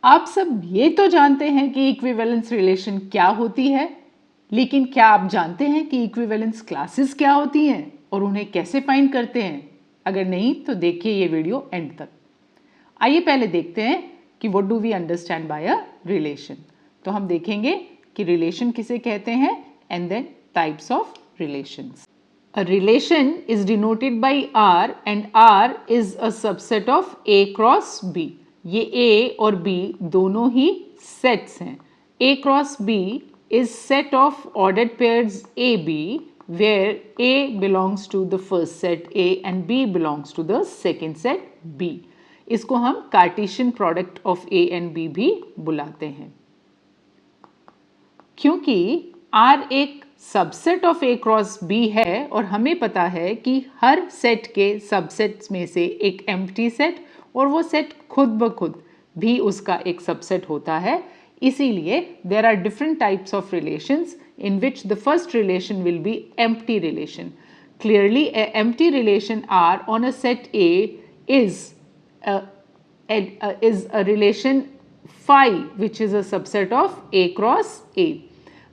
आप सब ये तो जानते हैं कि इक्विवेलेंस रिलेशन क्या होती है, लेकिन क्या आप जानते हैं कि इक्विवेलेंस क्लासेस क्या होती हैं और उन्हें कैसे फाइंड करते हैं? अगर नहीं तो देखिए ये वीडियो एंड तक। आइए पहले देखते हैं कि what do we understand by a relation. तो हम देखेंगे कि रिलेशन किसे कहते हैं and then types of relations. A relation is denoted by R and R is a subset of A cross B. ये A और B दोनों ही sets हैं. A cross B is set of ordered pairs AB where A belongs to the first set A and B belongs to the second set B. इसको हम Cartesian product of A and B भी बुलाते हैं. क्योंकि R एक subset of A cross B है और हमें पता है कि हर सेट के सबसेट्स में से एक एम्प्टी सेट और वो सेट खुद ब खुद भी उसका एक सबसेट होता है, इसीलिए there are different types of relations in which the first relation will be empty relation. Clearly, an empty relation R on a set A is a relation phi which is a subset of A cross A.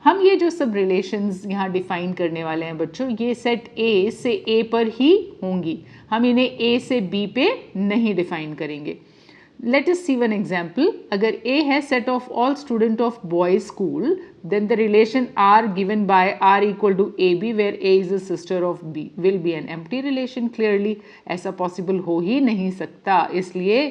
हम ये जो सब relations यहाँ define करने वाले हैं बच्चों, ये सेट A से A पर ही होंगी, हम इन्हें A से B पे नहीं डिफाइन करेंगे. Let us see one example. अगर A है set of all student of boys school, then the relation R given by R equal to AB where A is a sister of B will be an empty relation. Clearly ऐसा possible हो ही नहीं सकता, इसलिए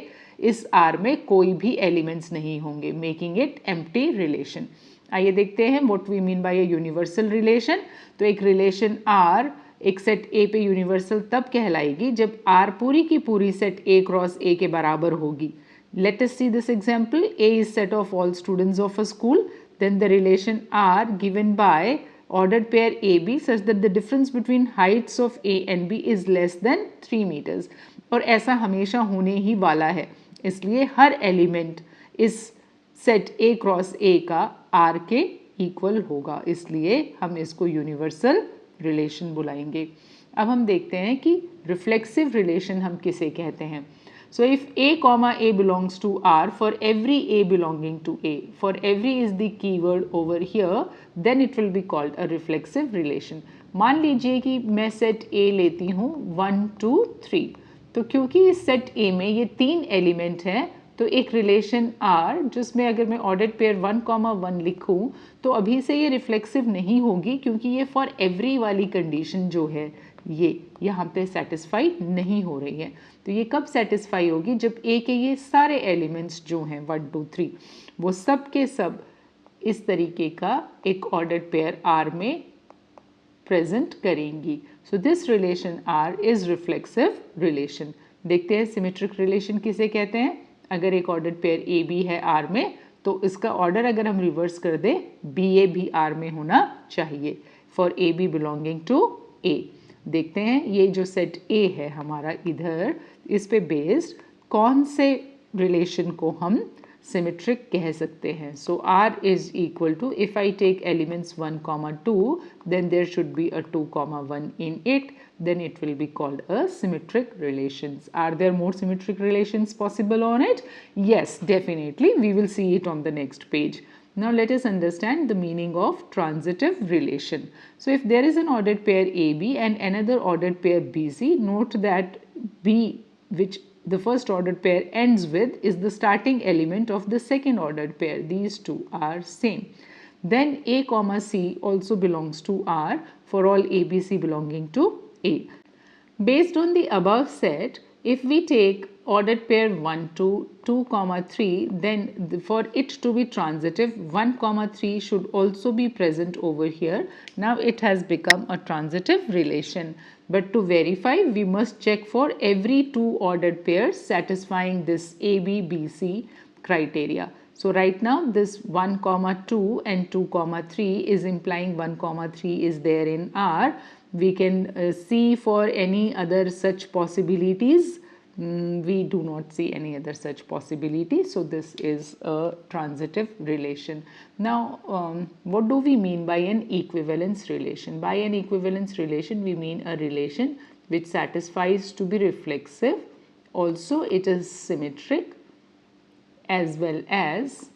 इस R में कोई भी elements नहीं होंगे, making it empty relation. आइए देखते हैं what we mean by a universal relation. तो एक relation R एक सेट A पे यूनिवर्सल तब कहलाएगी जब R पूरी की पूरी सेट A क्रॉस A के बराबर होगी. Let us see this example. A is set of all students of a school. Then the relation R given by ordered pair AB such that the difference between heights of A and B is less than 3 meters. और ऐसा हमेशा होने ही वाला है, इसलिए हर element इस set A cross A का R के इक्वल होगा, इसलिए हम इसको यूनिवर्सल रिलेशन बुलाएंगे. अब हम देखते हैं कि रिफ्लेक्सिव रिलेशन हम किसे कहते हैं. So if A comma A belongs to R, for every A belonging to A, for every is the keyword over here, then it will be called a reflexive relation. मान लीजिए कि मैं set A लेती हूँ 1 2 3, तो क्योंकि इस set A में ये 3 एलिमेंट हैं, तो एक रिलेशन R जिसमें अगर मैं ऑर्डर्ड पेयर 1,1 लिखूं तो अभी से ये रिफ्लेक्सिव नहीं होगी, क्योंकि ये फॉर एवरी वाली कंडीशन जो है ये यहाँ पे सेटिस्फाई नहीं हो रही है. तो ये कब सेटिस्फाई होगी? जब A के ये सारे एलिमेंट्स जो हैं 1 2 3 वो सब के सब इस तरीके का एक ऑर्डर्ड पेयर R में प्रेजेंट करेंगी. So this relation R is reflexive relation. देखते हैं सिमेट्रिक रिलेशन किसे कहते हैं. अगर एक ऑर्डर्ड पेयर ए बी है R में, तो इसका ऑर्डर अगर हम रिवर्स कर दें बी ए भी R में होना चाहिए for a b belonging to A. देखते हैं ये जो सेट A है हमारा इधर, इस पे बेस्ड कौन से रिलेशन को हम सिमेट्रिक कह सकते हैं. So R is equal to, if I take elements 1 2 then there should be a 2 1 in it, then it will be called a symmetric relations. Are there more symmetric relations possible on it? Yes, definitely. We will see it on the next page. Now let us understand the meaning of transitive relation. So if there is an ordered pair AB and another ordered pair BC, note that B, which the first ordered pair ends with, is the starting element of the second ordered pair. These two are same. Then A comma C also belongs to R for all ABC belonging to A. Based on the above set, if we take ordered pair 1 to 2 comma 3, then for it to be transitive 1 comma 3 should also be present over here. Now it has become a transitive relation. But to verify, we must check for every two ordered pairs satisfying this ABBC criteria. So right now this 1 comma 2 and 2 comma 3 is implying 1 comma 3 is there in R. We can see for any other such possibilities. We do not see any other such possibility. So this is a transitive relation. Now what do we mean by an equivalence relation? By an equivalence relation we mean a relation which satisfies to be reflexive, also it is symmetric, as well as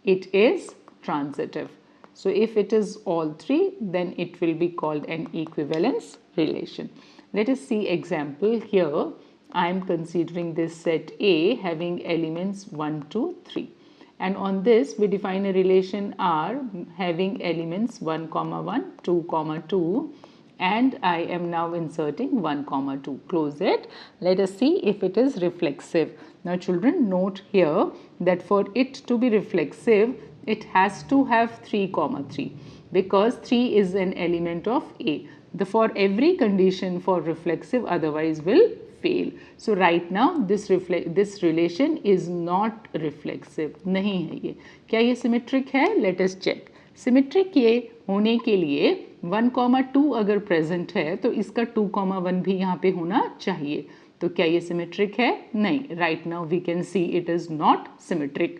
it is transitive. So if it is all three, then it will be called an equivalence relation. Let us see example here. I am considering this set A having elements 1, 2, 3. And on this we define a relation R having elements 1, 1, 2, 2, and I am now inserting 1, 2. Close it. Let us see if it is reflexive. Now children, note here that for it to be reflexive, it has to have 3, 3 because 3 is an element of A. For every condition for reflexive otherwise will fail. So right now this relation is not reflexive. नहीं है ये. क्या ये symmetric है? Let us check. Symmetric ये होने के लिए 1, 2 अगर present है तो इसका 2, 1 भी यहाँ पे होना चाहिए. तो क्या ये symmetric है? नहीं. Right now we can see it is not symmetric.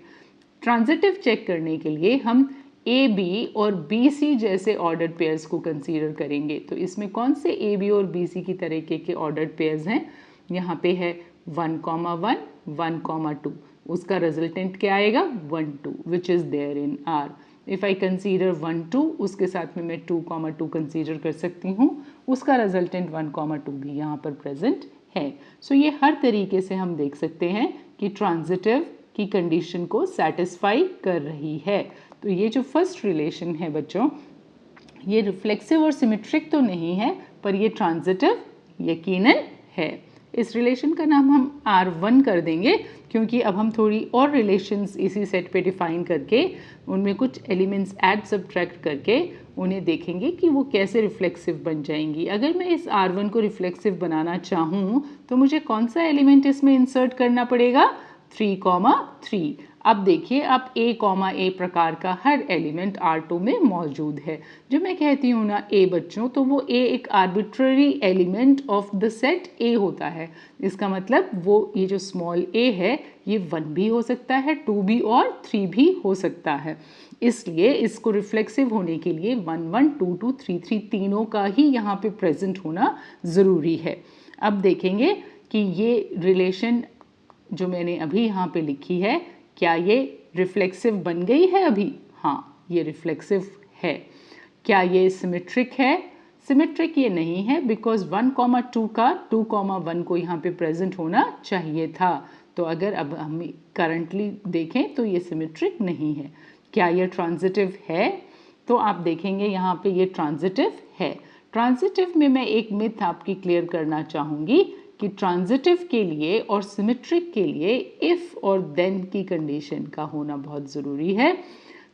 Transitive check करने के लिए हम ए बी और बी सी जैसे ऑर्डर्ड पेयर्स को कंसीडर करेंगे. तो इसमें कौन से ए बी और बी सी की तरीके के ऑर्डर्ड पेयर्स हैं? यहाँ पे है 1, 1, 1, 2. उसका रिजल्टेंट क्या आएगा? 1, 2 which is there in R. If I consider 1, 2, उसके साथ में मैं 2, 2 कंसीडर कर सकती हूँ. उसका रिजल्टेंट 1, 2 भी यहाँ पर प्रेजेंट है. सो ये हर तरीके से हम देख सकते हैं कि ट्रांजिटिव की कंडीशन को सेटिस्फाई कर रही है. तो ये जो फर्स्ट रिलेशन है बच्चों, ये रिफ्लेक्सिव और सिमेट्रिक तो नहीं है, पर ये ट्रांजिटिव यकीनन है. इस रिलेशन का नाम हम R1 कर देंगे क्योंकि अब हम थोड़ी और रिलेशंस इसी सेट पे डिफाइन करके उनमें कुछ एलिमेंट्स ऐड सब्ट्रैक्ट करके उन्हें देखेंगे कि वो कैसे रिफ्लेक्सिव बन जाएंगी. अगर मैं इस R1 को रिफ्लेक्सिव बनाना चाहूँ तो मुझे कौन सा एलिमेंट इसमें इंसर्ट करना पड़ेगा? 3, 3. अब देखिए, अब A, प्रकार का हर एलिमेंट R2 में मौजूद है. जब मैं कहती हूँ ना A बच्चों, तो वो A एक arbitrary element of the set A होता है. इसका मतलब वो ये जो स्मॉल a है ये 1 भी हो सकता है, 2 भी और 3 भी हो सकता है. इसलिए इसको रिफ्लेक्सिव होने के लिए 1, 1, 2, 2, 3, 3 तीनों का ही यहाँ पे प्रेजेंट होना ज़रूरी है. अब देखेंगे कि ये रिलेशन जो मैंने अभी यहाँ पे लिखी है, क्या ये रिफ्लेक्सिव बन गई है अभी? हाँ, ये रिफ्लेक्सिव है. क्या ये सिमेट्रिक है? सिमेट्रिक ये नहीं है बिकॉज 1, 2 का 2, 1 को यहाँ पे प्रेजेंट होना चाहिए था. तो अगर अब हम करंटली देखें तो ये सिमेट्रिक नहीं है. क्या ये ट्रांजिटिव है? तो आप देखेंगे यहाँ पे ये ट्रांजिटिव है. ट्रांजिटिव में मैं एक मिथ आपकी क्लियर करना चाहूँगी कि ट्रांजिटिव के लिए और सिमेट्रिक के लिए इफ़ और देन की कंडीशन का होना बहुत ज़रूरी है.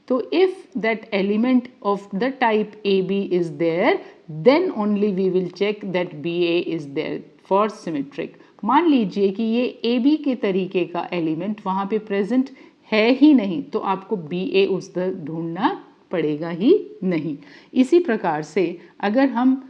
तो if that element of the type a b is there, then only we will check that b a is there for symmetric. मान लीजिए कि ये ए बी के तरीके का एलिमेंट वहाँ पे प्रेजेंट है ही नहीं, तो आपको बी ए उस तरह ढूंढना पड़ेगा ही नहीं. इसी प्रकार से अगर हम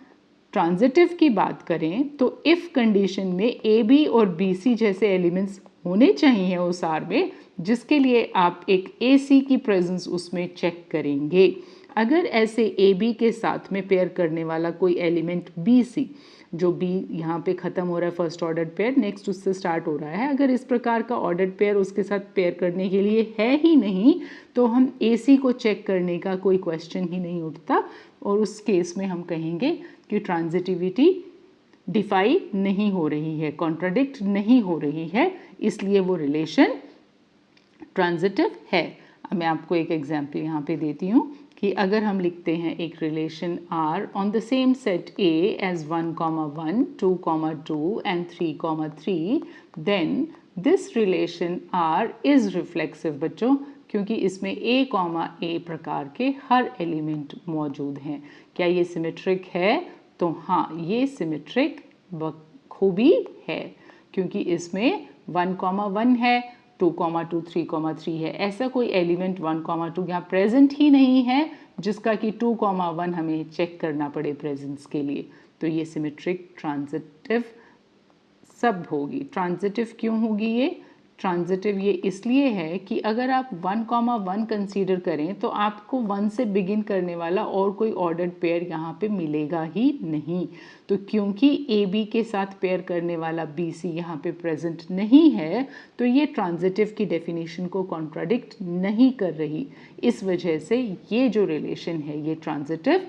ट्रांजिटिव की बात करें तो इफ़ कंडीशन में ए बी और बी सी जैसे एलिमेंट्स होने चाहिए उस आर में, जिसके लिए आप एक ए सी की प्रेजेंस उसमें चेक करेंगे. अगर ऐसे ए बी के साथ में पेयर करने वाला कोई एलिमेंट बी सी, जो बी यहाँ पे ख़त्म हो रहा है फर्स्ट ऑर्डर पेयर, नेक्स्ट उससे स्टार्ट हो रहा है, अगर इस प्रकार का ऑर्डर पेयर उसके साथ पेयर करने के लिए है ही नहीं, तो हम ए सी को चेक करने का कोई क्वेश्चन ही नहीं उठता. और उस केस में हम कहेंगे कि ट्रांजिटिविटी डिफाई नहीं हो रही है, कॉन्ट्राडिक्ट नहीं हो रही है, इसलिए वो रिलेशन ट्रांजिटिव है. अब मैं आपको एक एग्जाम्पल यहाँ पे देती हूँ कि अगर हम लिखते हैं एक relation R on the same set A as 1, 1, 2, 2 and 3, 3, then this relation R is reflexive बच्चों, क्योंकि इसमें A, प्रकार के हर एलिमेंट मौजूद हैं. क्या ये सिमेट्रिक है? तो हाँ, ये सिमेट्रिक बखूबी है, क्योंकि इसमें 1, 1 है, 2, 2, 3, 3 है. ऐसा कोई एलिमेंट 1, 2 यहाँ प्रेजेंट ही नहीं है जिसका कि 2, 1 हमें चेक करना पड़े प्रेजेंस के लिए. तो ये सिमेट्रिक ट्रांजिटिव सब होगी. ट्रांजिटिव क्यों होगी ये? ट्रांजिटिव ये इसलिए है कि अगर आप 1,1 कंसीडर करें तो आपको 1 से बिगिन करने वाला और कोई ऑर्डर्ड पेयर यहाँ पे मिलेगा ही नहीं। तो क्योंकि ए बी के साथ पेयर करने वाला बी सी यहाँ पे प्रेजेंट नहीं है तो ये ट्रांजिटिव की डेफिनेशन को कॉन्ट्राडिक्ट नहीं कर रही। इस वजह से ये जो रिलेशन है ये ट्रांजिटिव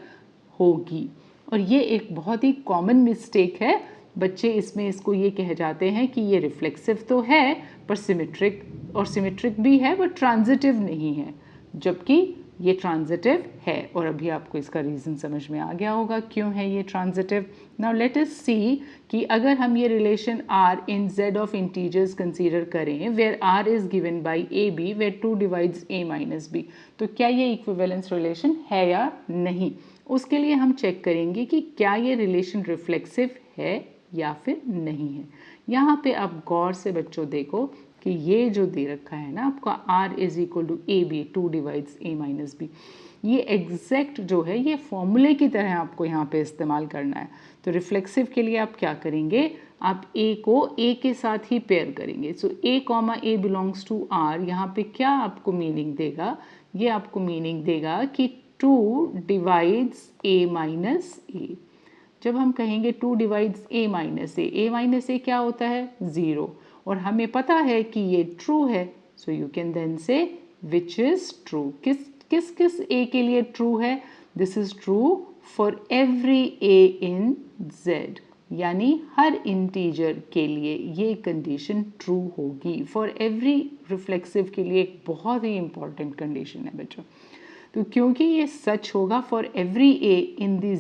होगी। और ये एक बहुत ही कॉमन मिस्टेक है, बच्चे इसमें इसको ये कह जाते हैं कि ये रिफ्लेक्सिव तो है पर सिमेट्रिक, और सिमेट्रिक भी है बट ट्रांजिटिव नहीं है, जबकि ये ट्रांजिटिव है। और अभी आपको इसका रीज़न समझ में आ गया होगा क्यों है ये transitive. Now let us see कि अगर हम ये relation r in z of integers consider करें where r is given by a b where 2 divides a minus b, तो क्या ये इक्विवेलेंस रिलेशन है या नहीं। उसके लिए हम चेक करेंगे कि क्या ये रिलेशन रिफ्लेक्सिव है या फिर नहीं है। यहाँ पे आप गौर से बच्चों देखो कि ये जो दे रखा है ना आपका r is equal to a b 2 divides a minus b, ये एग्जैक्ट जो है ये फॉर्मूले की तरह आपको यहाँ पे इस्तेमाल करना है। तो रिफ्लेक्सिव के लिए आप क्या करेंगे, आप a को a के साथ ही पेयर करेंगे। So a comma a belongs to r, यहाँ पे क्या आपको मीनिंग देगा, ये आपको मीनिंग देगा कि 2 डिवाइड्स a माइनस a। जब हम कहेंगे 2 डिवाइड्स a माइनस a क्या होता है 0, और हमें पता है कि ये ट्रू है। सो यू कैन देन से विच इज ट्रू। किस किस किस a के लिए ट्रू है, this is true for every a in z, यानी हर इंटीजर के लिए ये कंडीशन ट्रू होगी। फॉर एवरी रिफ्लेक्सिव के लिए एक बहुत ही इंपॉर्टेंट कंडीशन है बच्चों। तो क्योंकि ये सच होगा for every a in the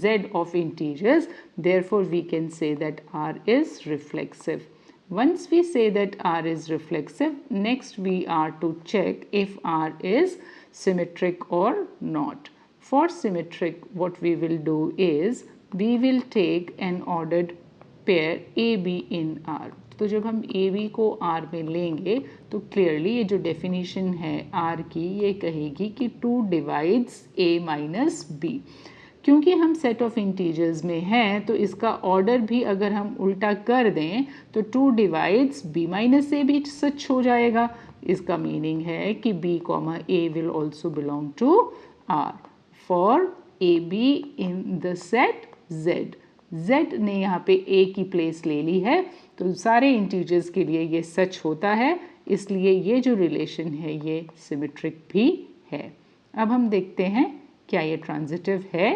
z of integers, therefore we can say that r is reflexive. Once we say that r is reflexive, next we are to check if r is symmetric or not. For symmetric, what we will do is we will take an ordered pair ab in r. तो जब हम A B को are में लेंगे तो clearly ये जो definition है आर की ये कहेगी कि 2 डिवाइड्स ए माइनस बी। क्योंकि हम सेट ऑफ इंटीजर्स में हैं तो इसका ऑर्डर भी अगर हम उल्टा कर दें तो 2 डिवाइड्स b माइनस ए भी सच हो जाएगा। इसका मीनिंग है कि b comma a will also belong to r for a b in the set z। z ने यहाँ पे a की प्लेस ले ली है तो सारे इंटीजर्स के लिए ये सच होता है, इसलिए ये जो रिलेशन है ये सिमेट्रिक भी है। अब हम देखते हैं क्या ये ट्रांजिटिव है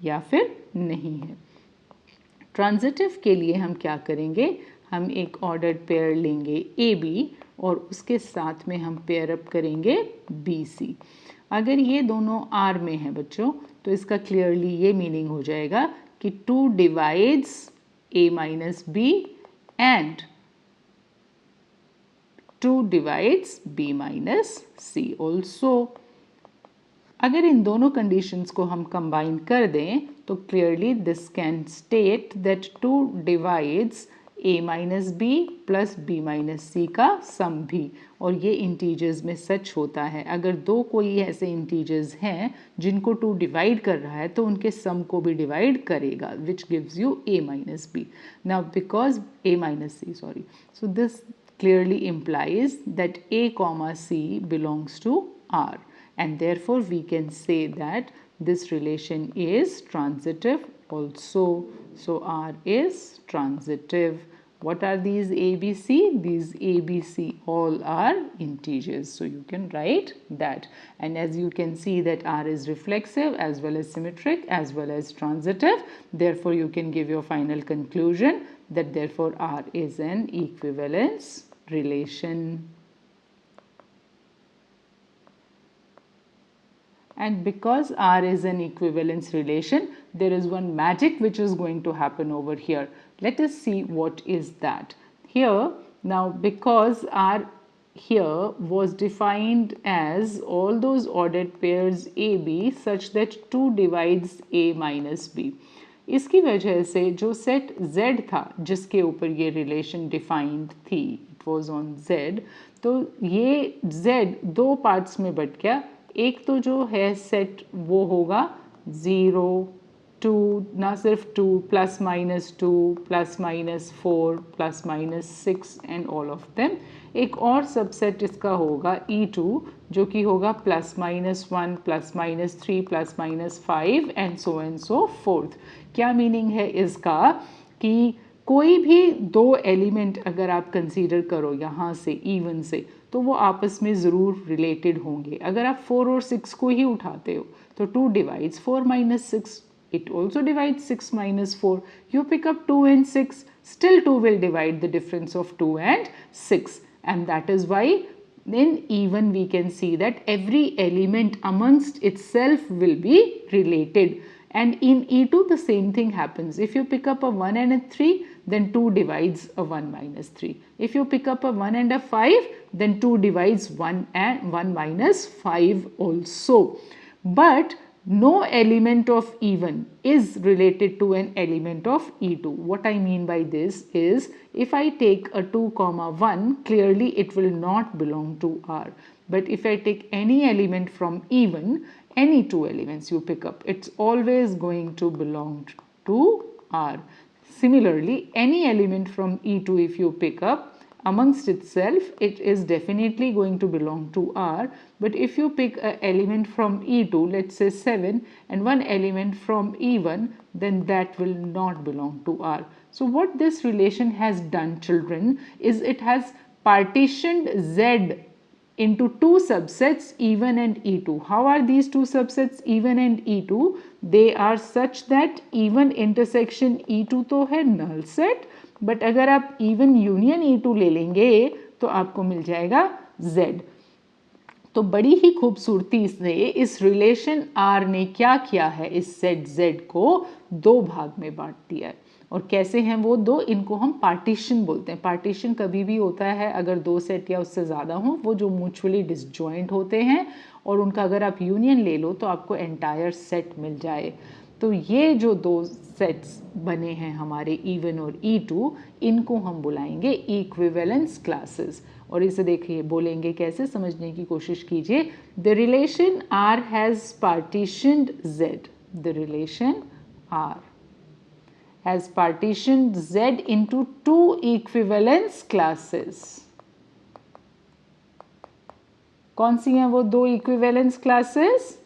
या फिर नहीं है। ट्रांजिटिव के लिए हम क्या करेंगे, हम एक ऑर्डर्ड पेयर लेंगे ए बी और उसके साथ में हम पेयर अप करेंगे बी सी। अगर ये दोनों आर में है बच्चों तो इसका क्लियरली ये मीनिंग हो जाएगा कि 2 divides a minus b and 2 divides b minus c also. अगर इन दोनों कंडीशंस को हम कंबाइन कर दें तो clearly this can state that 2 divides a minus b plus b minus c का सम भी, और ये इंटीजर्स में सच होता है। अगर दो कोई ऐसे इंटीजर्स हैं जिनको 2 डिवाइड कर रहा है तो उनके सम को भी डिवाइड करेगा, which gives you a minus b. Now because a minus c sorry, so this clearly implies that a comma c belongs to r, and therefore we can say that this relation is transitive also. So r is transitive. What are these a b c? These a b c all are integers, so you can write that. And as you can see that r is reflexive as well as symmetric as well as transitive, therefore you can give your final conclusion that therefore r is an equivalence relation. And because r is an equivalence relation, there is one magic which is going to happen over here. Let us see what is that. Here, now because r here was defined as all those ordered pairs AB such that 2 divides A minus B. इसकी वजह से जो set Z था जिसके ऊपर ये relation defined थी, it was on Z, तो ये Z 2 पार्ट्स में बट गया। एक तो जो है सेट वो होगा 0 टू, ना सिर्फ 2 plus minus 2 plus minus 4 plus minus 6 and all of them. एक और सबसेट इसका होगा E2 जो कि होगा plus minus 1 plus minus 3 plus minus 5 and so fourth. क्या मीनिंग है इसका कि कोई भी दो एलिमेंट अगर आप कंसीडर करो यहाँ से इवन से, तो वो आपस में ज़रूर रिलेटेड होंगे। अगर आप 4 और 6 को ही उठाते हो तो 2 divides 4 minus 6, it also divides 6 minus 4. You pick up 2 and 6, still 2 will divide the difference of 2 and 6, and that is why in even we can see that every element amongst itself will be related. And in E2 the same thing happens. If you pick up a 1 and a 3, then 2 divides a 1 minus 3. If you pick up a 1 and a 5, then 2 divides 1 and 1 minus 5 also. But no element of even is related to an element of E2. What I mean by this is, if I take a 2 comma 1, clearly it will not belong to R. But if I take any element from even, any two elements you pick up, it's always going to belong to R. Similarly, any element from E2 if you pick up, amongst itself it is definitely going to belong to R. But if you pick an element from E2, let's say 7, and one element from E1, then that will not belong to R. So what this relation has done, children, is it has partitioned Z into two subsets, E1 and E2. How are these two subsets, E1 and E2? They are such that E1 intersection E2 तो है null set, but अगर आप E1 union E2 ले लेंगे तो आपको मिल जाएगा Z। तो बड़ी ही खूबसूरती से इस रिलेशन R ने क्या किया है, इस सेट Z को दो भाग में बांट दिया है। और कैसे हैं वो दो, इनको हम पार्टीशन बोलते हैं। पार्टीशन कभी भी होता है अगर दो सेट या उससे ज़्यादा हों, वो जो म्यूचुअली डिसजॉइंट होते हैं और उनका अगर आप यूनियन ले लो तो आपको एंटायर सेट मिल जाए। तो ये जो दो सेट्स बने हैं हमारे E1 और E2, इनको हम बुलाएंगे इक्विवेलेंस क्लासेस। और इसे देखिए बोलेंगे कैसे, समझने की कोशिश कीजिए। The relation R has partitioned Z, the relation R has partitioned Z into two equivalence classes. कौन सी हैं वो दो equivalence classes?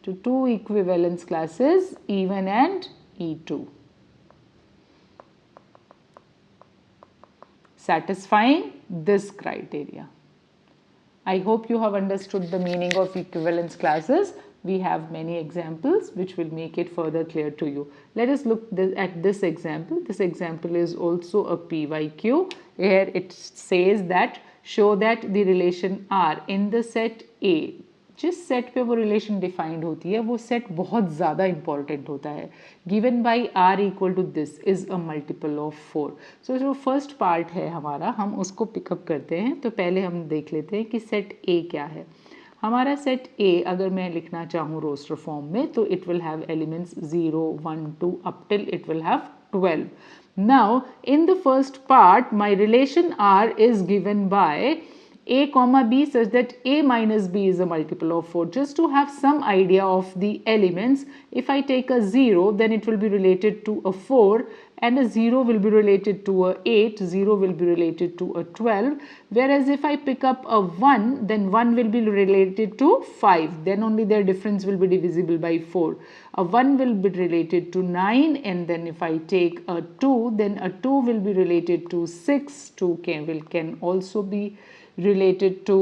To two equivalence classes, E1 and E2. Satisfying this criteria. I hope you have understood the meaning of equivalence classes. We have many examples which will make it further clear to you. Let us look at this example. This example is also a PYQ. Here it says that show that the relation R in the set A, जिस set पे वो relation defined होती है वो set बहुत ज़्यादा important होता है। Given by R equal to this is a multiple of 4। So जो फर्स्ट पार्ट है हमारा, हम उसको पिकअप करते हैं। तो पहले हम देख लेते हैं कि सेट A क्या है। हमारा सेट A अगर मैं लिखना चाहूँ रोस्टर फॉर्म में, तो it will have elements 0, 1, 2 up till it will have 12. Now in the first part my relation R is given by A comma B such that A minus B is a multiple of 4. Just to have some idea of the elements, if I take a 0, then it will be related to a 4, and a 0 will be related to a 8, 0 will be related to a 12. Whereas if I pick up a 1, then 1 will be related to 5, then only their difference will be divisible by 4. A 1 will be related to 9, and then if I take a 2, then a 2 will be related to 6, 2 can also be related to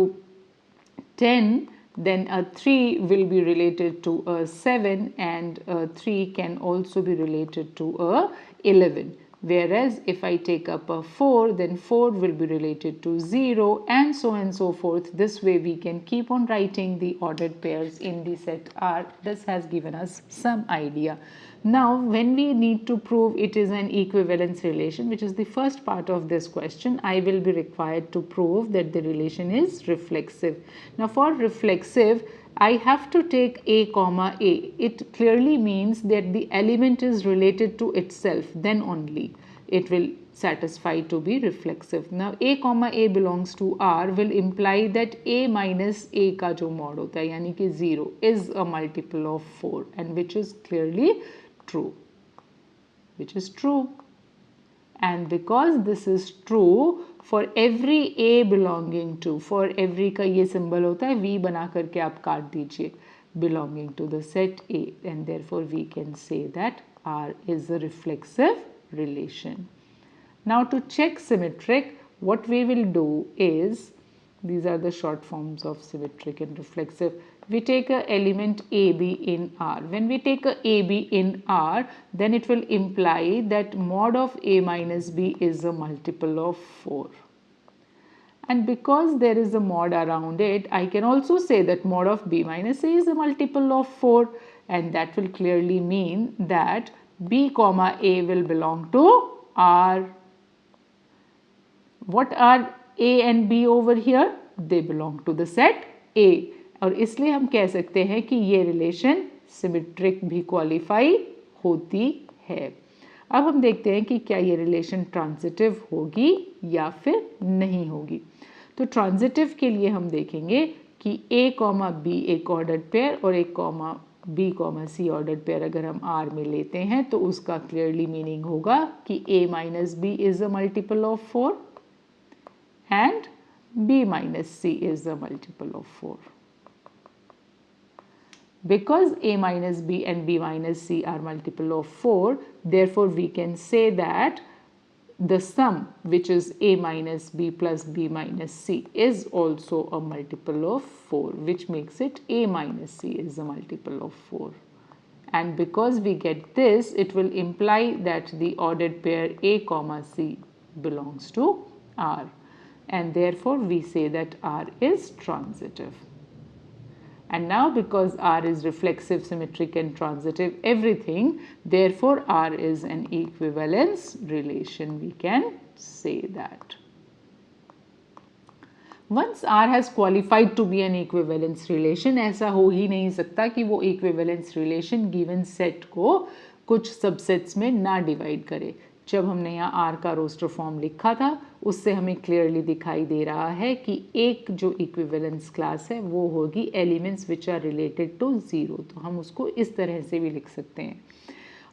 10, then a 3 will be related to a 7, and a 3 can also be related to a 11. Whereas if I take up a 4, then 4 will be related to 0, and so forth. This way we can keep on writing the ordered pairs in the set R. This has given us some idea. Now when we need to prove it is an equivalence relation, which is the first part of this question, I will be required to prove that the relation is reflexive. Now for reflexive, I have to take A comma A. It clearly means that the element is related to itself, then only it will satisfy to be reflexive. Now A comma A belongs to R will imply that A minus A का जो mod होता है यानी कि 0 is a multiple of 4, and which is clearly true, which is true. And because this is true for every A belonging to, for every का ये symbol होता है V बना करके आप काट दीजिए, belonging to the set A, and therefore we can say that R is a reflexive relation. Now to check symmetric, what we will do is, these are the short forms of symmetric and reflexive. We take a element AB in R. When we take a AB in R, then it will imply that mod of A minus B is a multiple of 4. And because there is a mod around it, I can also say that mod of B minus A is a multiple of 4, and that will clearly mean that B comma A will belong to R. What are A and B over here? They belong to the set A. और इसलिए हम कह सकते हैं कि ये relation symmetric भी qualify होती है। अब हम देखते हैं कि क्या ये रिलेशन ट्रांजिटिव होगी या फिर नहीं होगी। तो ट्रांजिटिव के लिए हम देखेंगे कि A कॉमा B एक ऑर्डर्ड पेयर और एक comma B comma C ordered pair अगर हम R में लेते हैं तो उसका क्लियरली मीनिंग होगा कि A minus B is a multiple of 4 and B minus C is a multiple of 4. Because A minus B and B minus C are multiple of 4, therefore we can say that the sum, which is A minus B plus B minus C, is also a multiple of 4, which makes it A minus C is a multiple of 4. And because we get this, it will imply that the ordered pair A comma C belongs to R. And therefore we say that R is transitive. And now because R is reflexive, symmetric and transitive, everything, therefore R is an equivalence relation, we can say that. Once R has qualified to be an equivalence relation, ऐसा हो ही नहीं सकता कि वो equivalence relation given set को कुछ subsets में ना divide करे। जब हमने यहाँ R का रोस्टर फॉर्म लिखा था उससे हमें क्लियरली दिखाई दे रहा है कि एक जो इक्विवेलेंस क्लास है वो होगी elements which are related to 0, तो हम उसको इस तरह से भी लिख सकते हैं।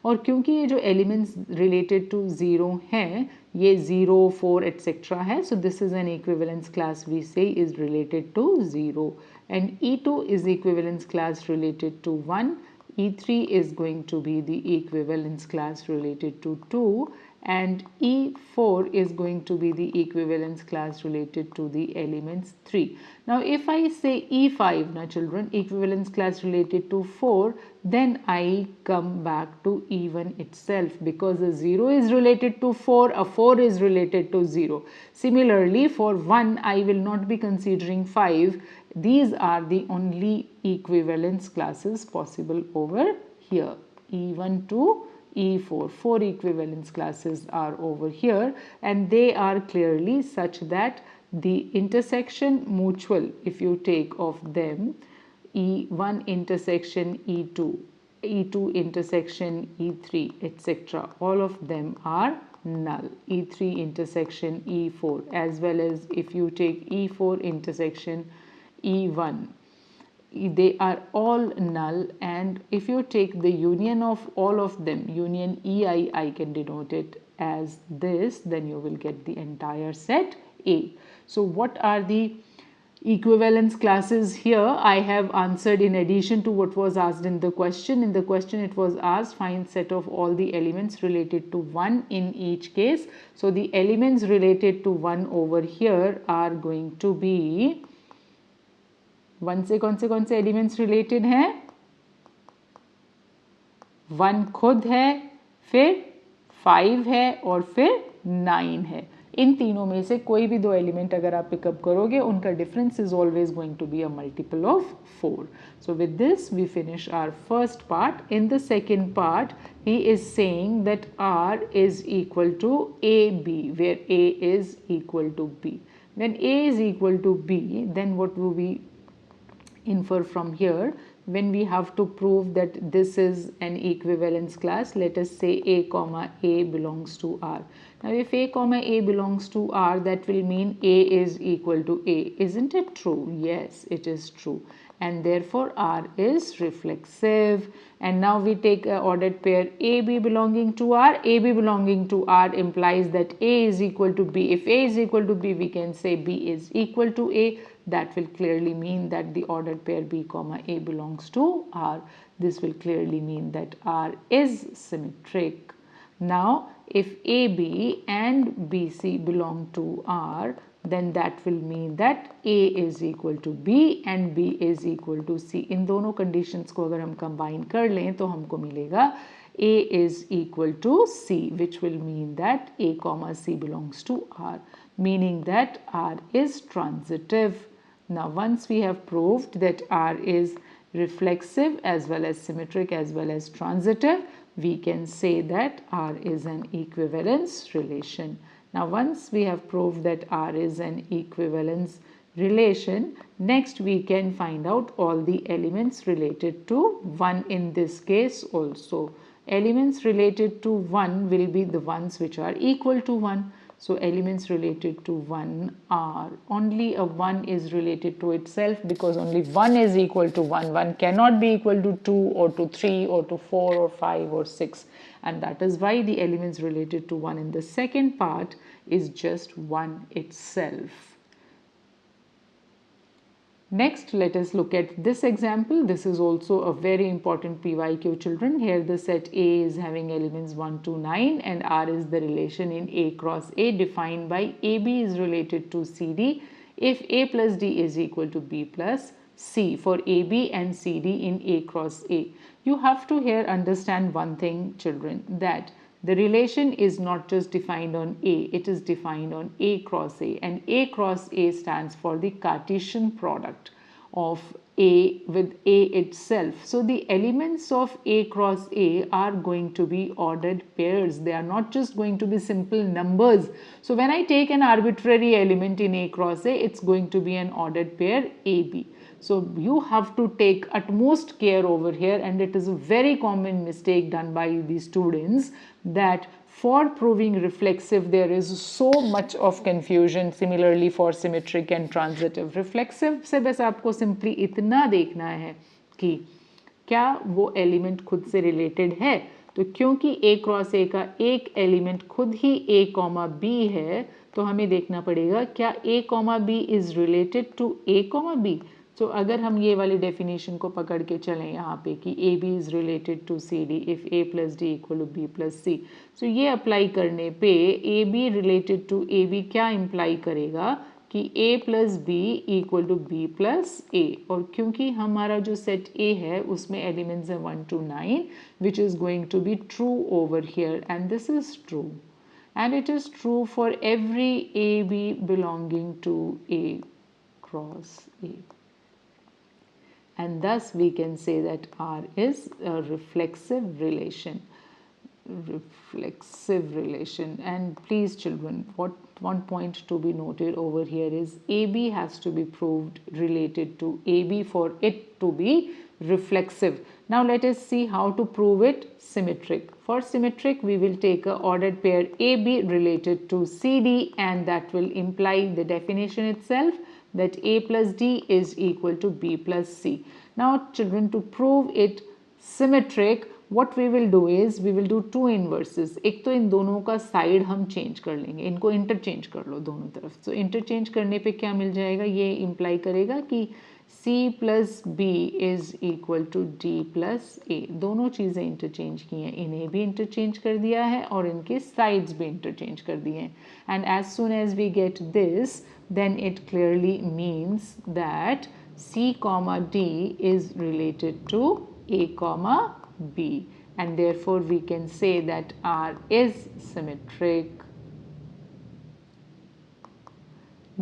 और क्योंकि ये जो एलिमेंट्स रिलेटेड टू 0 हैं ये 0, 4 एटसेट्रा है, so this is an equivalence class we say is related to 0 and E2 is equivalence class related to 1, E3 is going to be the equivalence class related to 2 and E4 is going to be the equivalence class related to the elements 3. Now if I say E5 now children, equivalence class related to 4, then I come back to E1 itself because a 0 is related to 4, a 4 is related to 0. Similarly for 1 I will not be considering 5. These are the only equivalence classes possible over here. E1 to E4, 4 equivalence classes are over here and they are clearly such that the intersection mutual, if you take of them, E1 intersection E2, E2 intersection E3, etc. all of them are null. E3 intersection E4 as well as if you take E4 intersection E1, they are all null, and if you take the union of all of them, union EI, I can denote it as this, then you will get the entire set A. So what are the equivalence classes here? I have answered in addition to what was asked in the question. In the question it was asked find set of all the elements related to 1 in each case. So the elements related to 1 over here are going to be 1 से कौन से elements related हैं? 1 खुद है, फिर 5 है और फिर 9 है। इन तीनों में से कोई भी दो एलिमेंट अगर आप पिकअप करोगे उनका difference is always going to be a multiple of 4. So with this we finish our first part. In the second part he is saying that R is equal to AB where A is equal to B. When A is equal to B, then what do we infer from here? when we have to prove that this is an equivalence class, let us say a comma a belongs to R. Now if a comma a belongs to R, that will mean a is equal to a. Isn't it true? Yes, it is true. And therefore R is reflexive. And now we take an ordered pair AB belonging to R. AB belonging to R implies that A is equal to B. If A is equal to B, we can say B is equal to A. That will clearly mean that the ordered pair B comma A belongs to R. This will clearly mean that R is symmetric. Now if AB and BC belong to R, then that will mean that A is equal to B and B is equal to C. इन दोनों conditions को अगर हम combine कर लें तो हमको मिलेगा A is equal to C, which will mean that A comma C belongs to R, meaning that R is transitive. Now once we have proved that R is reflexive as well as symmetric as well as transitive, we can say that R is an equivalence relation. Now once we have proved that R is an equivalence relation, next we can find out all the elements related to 1 in this case also. Elements related to 1 will be the ones which are equal to 1. So elements related to 1 are, only a 1 is related to itself because only 1 is equal to 1. 1 cannot be equal to 2 or to 3 or to 4 or 5 or 6. And that is why the elements related to 1 in the second part is just 1 itself. Next, let us look at this example. This is also a very important PYQ, children. Here the set A is having elements 1 to 9 and R is the relation in A cross A defined by AB is related to CD if A plus D is equal to B plus C for AB and CD in A cross A. You have to here understand one thing, children, that the relation is not just defined on A, it is defined on A cross A, and A cross A stands for the Cartesian product of A with A itself. So the elements of A cross A are going to be ordered pairs. They are not just going to be simple numbers. So when I take an arbitrary element in A cross A, it's going to be an ordered pair AB. So you have to take utmost care over here, and it is a very common mistake done by the students that for proving reflexive there is so much of confusion. Similarly for symmetric and transitive. Reflexive से बस आपको simply इतना देखना है कि क्या वो element खुद से related है. तो क्योंकि A क्रॉस A का एक element खुद ही A कॉमा B है, तो हमें देखना पड़ेगा क्या A comma B is related to A comma B. तो अगर हम ये वाली डेफिनेशन को पकड़ के चलें यहाँ पे कि a b is related to c d if a plus d equal to b plus c, so ये अप्लाई करने पे a b related to a b क्या इम्प्लाई करेगा कि a plus b equal to b plus a. और क्योंकि हमारा जो सेट ए है उसमें एलिमेंट्स हैं 1 to 9 which is going to be true over here, and this is true, and it is true for every a b belonging to a cross a. And thus we can say that R is a reflexive relation. Reflexive relation. And please children, what one point to be noted over here is AB has to be proved related to AB for it to be reflexive. Now let us see how to prove it symmetric. For symmetric we will take a ordered pair AB related to CD, and that will imply the definition itself that A plus D is equal to B plus C. Now children, to prove it symmetric, what we will do is we will do two inverses. एक तो इन दोनों का side हम change कर लेंगे, इनको interchange कर लो दोनों तरफ. तो इंटरचेंज करने पे क्या मिल जाएगा, ये इम्प्लाई करेगा कि C plus B is equal to D plus A. दोनों चीज़ें इंटरचेंज की हैं, इन्हें भी इंटरचेंज कर दिया है और इनके साइड्स भी इंटरचेंज कर दिए हैं. And as soon as we get this, then it clearly means that C comma D is related to A comma B, and therefore we can say that R is symmetric.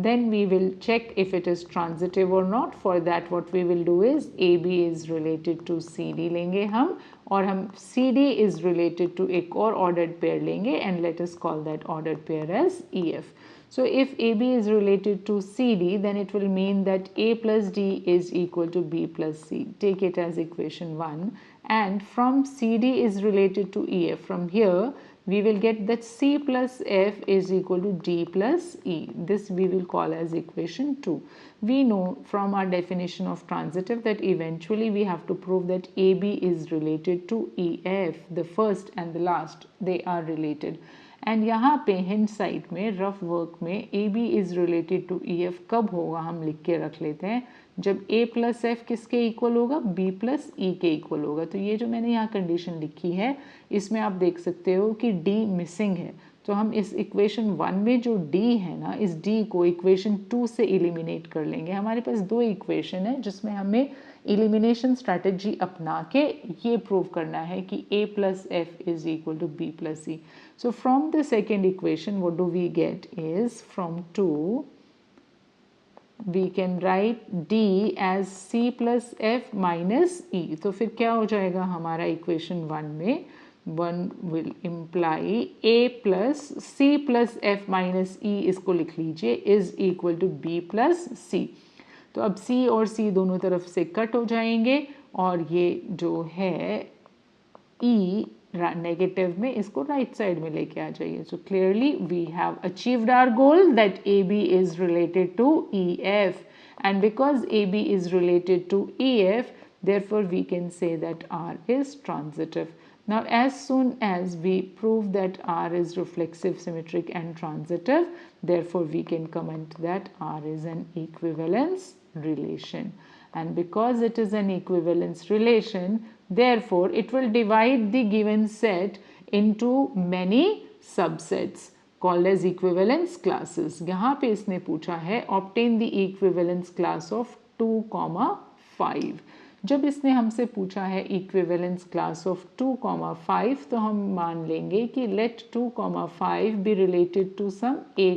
Then we will check if it is transitive or not. For that what we will do is AB is related to CD लेंगे हम, और हम CD is related to एक और ordered pair लेंगे, and let us call that ordered pair as EF. So if AB is related to CD, then it will mean that A plus D is equal to B plus C. Take it as equation 1. And from CD is related to EF. From here, we will get that C plus F is equal to D plus E. This we will call as equation 2. We know from our definition of transitive that eventually we have to prove that AB is related to EF. The first and the last, they are related. And यहाँ पे hint side में rough work में a b is related to e f कब होगा हम लिख के रख लेते हैं, जब ए प्लस एफ किसके इक्वल होगा, बी प्लस ई के इक्वल होगा. तो ये जो मैंने यहाँ कंडीशन लिखी है इसमें आप देख सकते हो कि डी मिसिंग है. तो हम इस इक्वेशन 1 में जो d है ना, इस d को इक्वेशन 2 से एलिमिनेट कर लेंगे. हमारे पास दो इक्वेशन है जिसमें हमें एलिमिनेशन स्ट्रैटेजी अपना के ये प्रूव करना है कि a plus f is equal to b plus e. So from the second equation what do we get is from 2 we can write d as c plus f minus e. तो फिर क्या हो जाएगा हमारा equation 1 में, 1 will imply a plus c plus f minus e, इसको लिख लीजिए, is equal to b plus c. तो अब c और c दोनों तरफ से कट हो जाएंगे और ये जो है e नेगेटिव में इसको राइट साइड में लेके आ जाइए. So clearly we have achieved our goal that a b is related to e f, and because a b is related to e f therefore we can say that R is transitive. Now as soon as we prove that R is reflexive, symmetric and transitive, therefore we can comment that R is an equivalence relation. And because it is an equivalence relation, therefore it will divide the given set into many subsets called as equivalence classes. यहाँ पे इसने पूछा है obtain the equivalence class of 2,5. जब इसने हमसे पूछा है इक्विवेलेंस क्लास ऑफ 2,5 तो हम मान लेंगे कि let 2,5 be related to some a,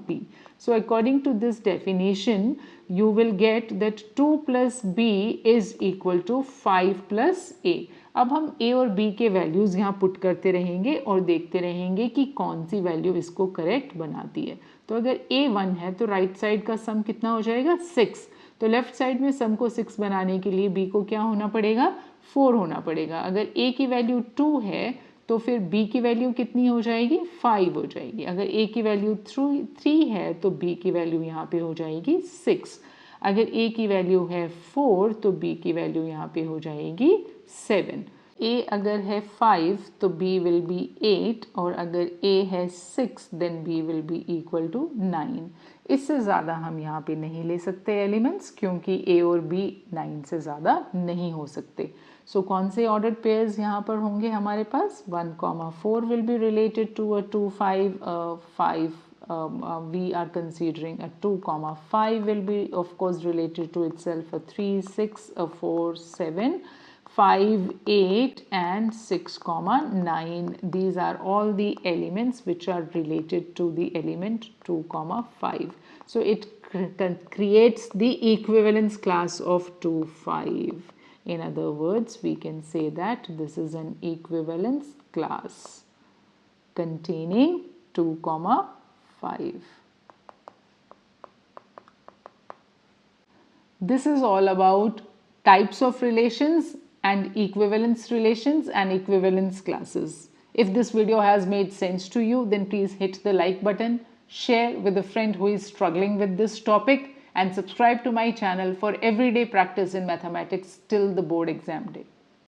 b. So according to this definition you will get that 2 plus b is equal to 5 plus a. अब हम a और b के वैल्यूज़ यहाँ पुट करते रहेंगे और देखते रहेंगे कि कौन सी वैल्यू इसको करेक्ट बनाती है. तो अगर a 1 है तो राइट साइड का सम कितना हो जाएगा, 6. तो लेफ्ट साइड में सम को 6 बनाने के लिए b को क्या होना पड़ेगा, 4 होना पड़ेगा. अगर a की वैल्यू 2 है तो फिर b की वैल्यू कितनी हो जाएगी, 5 हो जाएगी. अगर a की वैल्यू 3 है तो b की वैल्यू यहाँ पे हो जाएगी 6. अगर a की वैल्यू है 4 तो b की वैल्यू यहाँ पे हो जाएगी 7. a अगर है 5 तो b विल बी 8 और अगर a है 6 then b will be equal to 9. इससे ज़्यादा हम यहाँ पे नहीं ले सकते एलिमेंट्स क्योंकि a और b 9 से ज़्यादा नहीं हो सकते. सो कौन से ऑर्डर्ड पेयर्स यहाँ पर होंगे हमारे पास, 1,4 will be related to a 2, 5, we are considering a 2,5 will be of course related to itself, a 3, 6, a 4, 7, 5, 8 and 6,9. These are all the elements which are related to the element 2,5. So it creates the equivalence class of 2, 5. In other words, we can say that this is an equivalence class containing 2,5. This is all about types of relations and equivalence relations and equivalence classes. If this video has made sense to you, then please hit the like button, share with a friend who is struggling with this topic, and subscribe to my channel for everyday practice in mathematics till the board exam day.